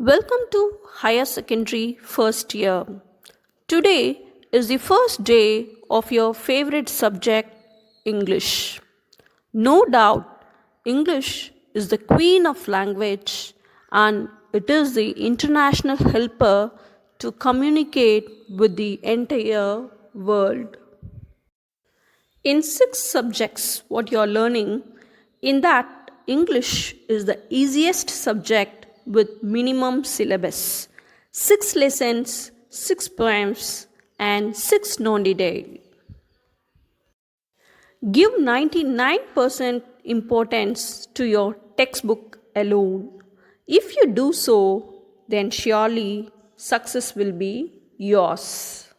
Welcome to Higher Secondary First Year. Today is the first day of your favorite subject, English. No doubt, English is the queen of language and it is the international helper to communicate with the entire world. In 6 subjects, what you're learning, in that English is the easiest subject with minimum syllabus. 6 lessons, 6 poems, and 6 non-detail. Give 99% importance to your textbook alone. If you do so, then surely success will be yours.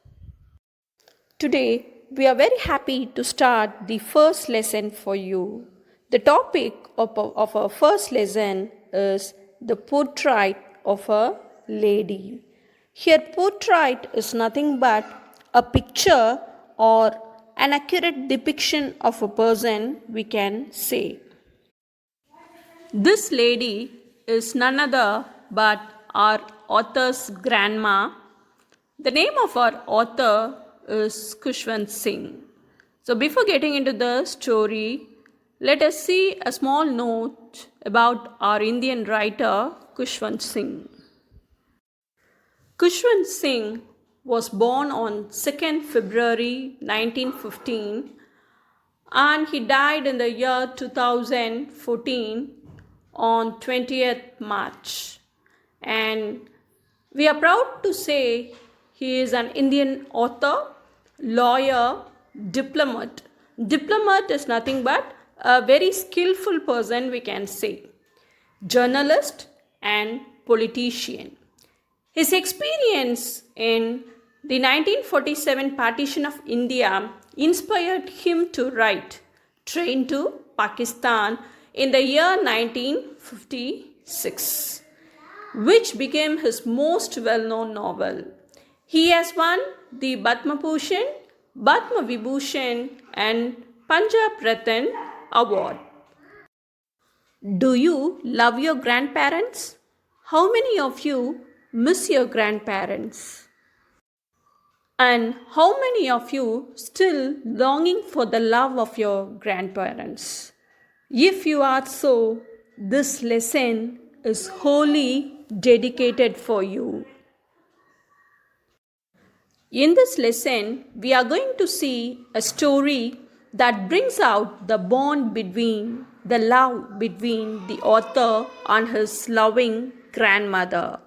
Today, we are very happy to start the first lesson for you. The topic of our first lesson is the portrait of a lady. Here, portrait is nothing but a picture or an accurate depiction of a person, we can say. This lady is none other but our author's grandma. The name of our author is Khushwant Singh. So before getting into the story, let us see a small note about our Indian writer Khushwant Singh. Khushwant Singh was born on 2nd February 1915 and he died in the year 2014 on 20th March. And we are proud to say he is an Indian author, lawyer, diplomat. Diplomat is nothing but a very skillful person, we can say. Journalist and politician. His experience in the 1947 partition of India inspired him to write Train to Pakistan in the year 1956, which became his most well-known novel. He has won the Padma Bhushan, Padma Vibhushan and Punjab Ratna Award. Do you love your grandparents? How many of you miss your grandparents? And how many of you still longing for the love of your grandparents? If you are so, this lesson is wholly dedicated for you. In this lesson, we are going to see a story that brings out the bond between, the love between the author and his loving grandmother.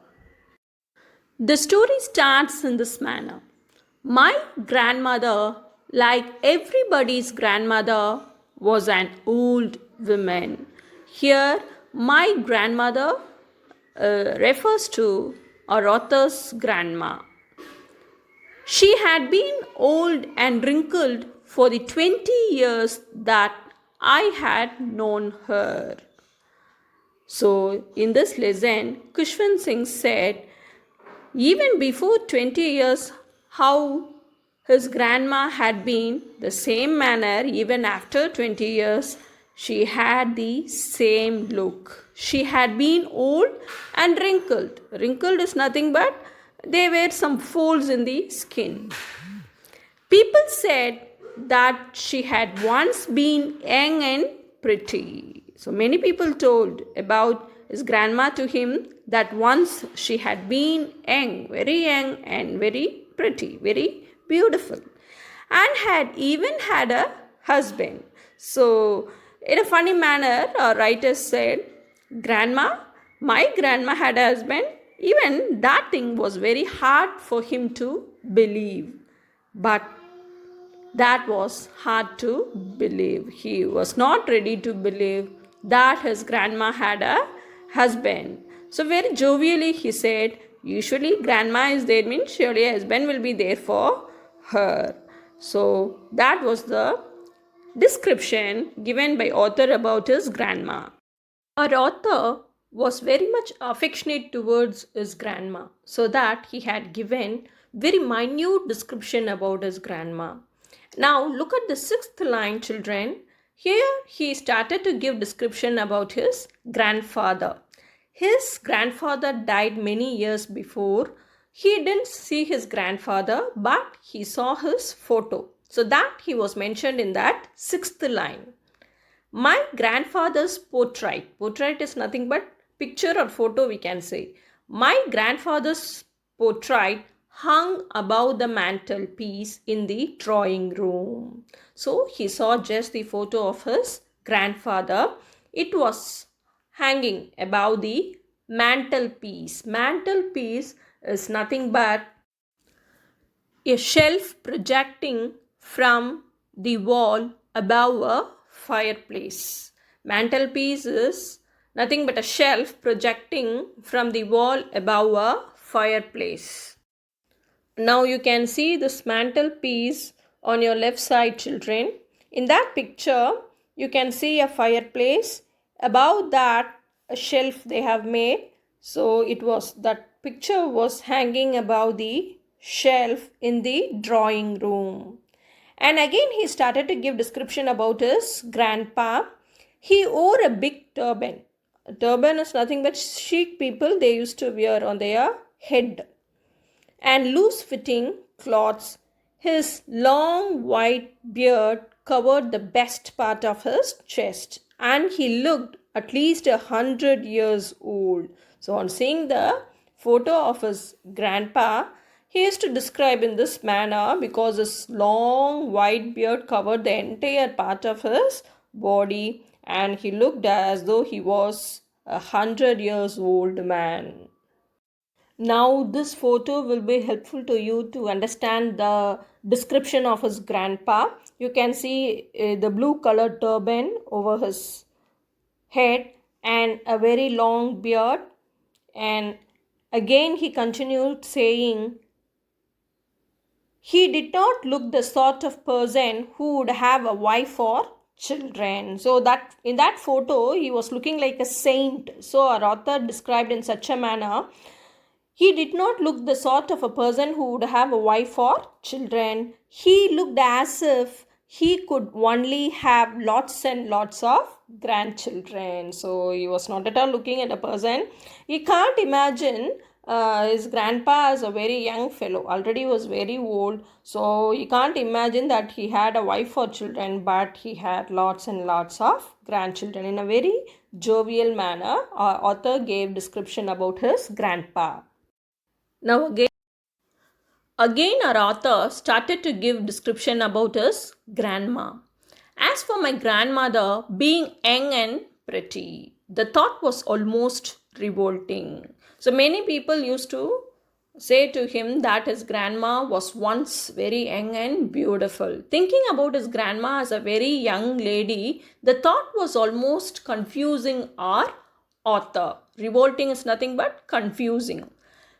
The story starts in this manner. My grandmother, like everybody's grandmother, was an old woman. Here, my grandmother refers to our author's grandma. She had been old and wrinkled for the 20 years that I had known her. So, in this lesson, Khushwant Singh said, even before 20 years, how his grandma had been the same manner, even after 20 years, she had the same look. She had been old and wrinkled. Wrinkled is nothing but there were some folds in the skin. People said that she had once been young and pretty. So many people told about his grandma to him that once she had been very young and very pretty, very beautiful, and had even had a husband. So in a funny manner, our writer said, my grandma had a husband. Even that thing was very hard for him to believe. But that was hard to believe. He was not ready to believe that his grandma had a husband. So very jovially he said, usually grandma is there means surely a husband will be there for her. So that was the description given by author about his grandma. Our author was very much affectionate towards his grandma, so that he had given very minute description about his grandma. Now look at the 6th line, children. Here he started to give description about his grandfather. his grandfather died many years before. He didn't see his grandfather, but he saw his photo. So that he was mentioned in that sixth line. My grandfather's portrait. Portrait is nothing but picture or photo, we can say. My grandfather's portrait hung above the mantelpiece in the drawing room. So he saw just the photo of his grandfather. It was hanging above the mantelpiece. Mantelpiece is nothing but a shelf projecting from the wall above a fireplace. Mantelpiece is nothing but a shelf projecting from the wall above a fireplace. Now you can see this mantelpiece on your left side, children. In that picture, you can see a fireplace. Above that, a shelf they have made. So that picture was hanging above the shelf in the drawing room. And again he started to give description about his grandpa. He wore a big turban. A turban is nothing but Sikh people, they used to wear on their head, and loose fitting clothes. His long white beard covered the best part of his chest, and he looked at least 100 years old. So, on seeing the photo of his grandpa, he used to describe in this manner because his long white beard covered the entire part of his body, and he looked as though he was 100 years old man. Now, this photo will be helpful to you to understand the description of his grandpa. You can see the blue colored turban over his head and a very long beard. And again, he continued saying, he did not look the sort of person who would have a wife or children. So that in that photo, he was looking like a saint. So our author described in such a manner. He did not look the sort of a person who would have a wife or children. He looked as if he could only have lots and lots of grandchildren. So he was not at all looking at a person. He can't imagine his grandpa as a very young fellow. Already was very old. So he can't imagine that he had a wife or children, but he had lots and lots of grandchildren. In a very jovial manner, our author gave description about his grandpa. Now again our author started to give description about his grandma. As for my grandmother being young and pretty, the thought was almost revolting. So many people used to say to him that his grandma was once very young and beautiful. Thinking about his grandma as a very young lady, the thought was almost confusing our author. Revolting is nothing but confusing.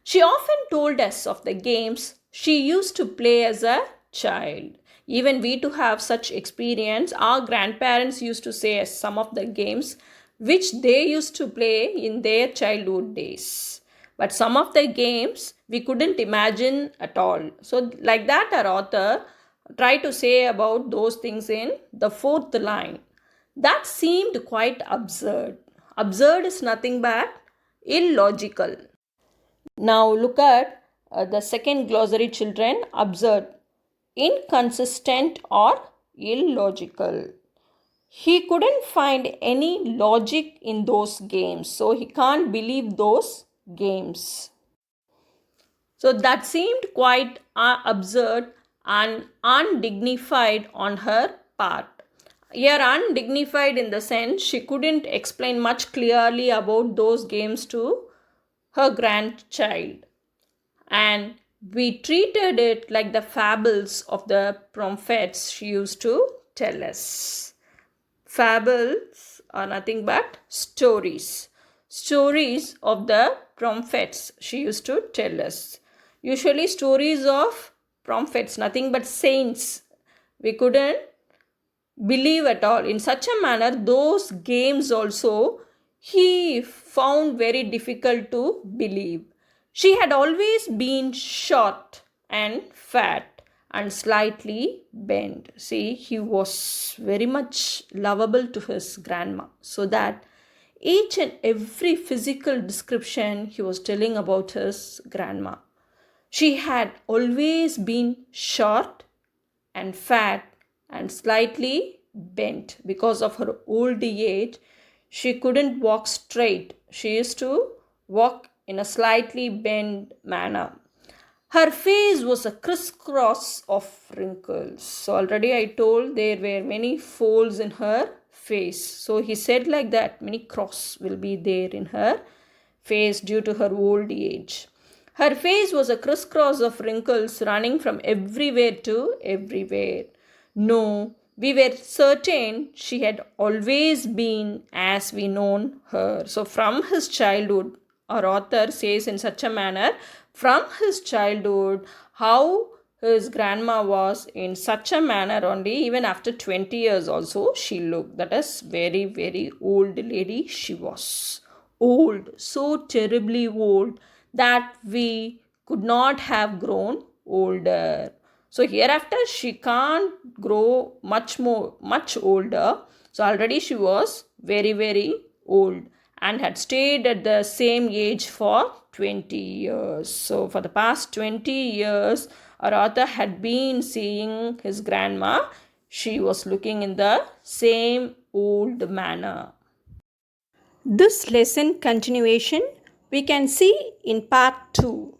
She often told us of the games she used to play as a child. Even we too have such experience. Our grandparents used to say us some of the games which they used to play in their childhood days. But some of the games we couldn't imagine at all. So like that our author tried to say about those things in the fourth line. That seemed quite absurd. Absurd is nothing but illogical. Now look at the second glossary, children. Absurd, inconsistent or illogical. He couldn't find any logic in those games, so he can't believe those games. So that seemed quite absurd and undignified on her part. Here, undignified in the sense she couldn't explain much clearly about those games to her grandchild. And we treated it like the fables of the prophets she used to tell us. Fables are nothing but stories. Stories of the prophets she used to tell us. Usually stories of prophets, nothing but saints. We couldn't believe at all. In such a manner, those games also he found very difficult to believe. She had always been short and fat and slightly bent. See, he was very much lovable to his grandma, so that Each and every physical description he was telling about his grandma. She had always been short and fat and slightly bent. Because of her old age, she couldn't walk straight. She used to walk in a slightly bent manner. Her face was a crisscross of wrinkles. So already I told there were many folds in her face. So he said like that, many cross will be there in her face due to her old age. Her face was a crisscross of wrinkles running from everywhere to everywhere. No, we were certain she had always been as we known her. So from his childhood, our author says in such a manner, from his childhood, how his grandma was in such a manner only, even after 20 years also she looked. That is very, very old lady she was. Old, so terribly old that we could not have grown older. So hereafter she can't grow much older. So already she was very, very old and had stayed at the same age for 20 years. So for the past 20 years, our author had been seeing his grandma. She was looking in the same old manner. This lesson continuation we can see in part 2.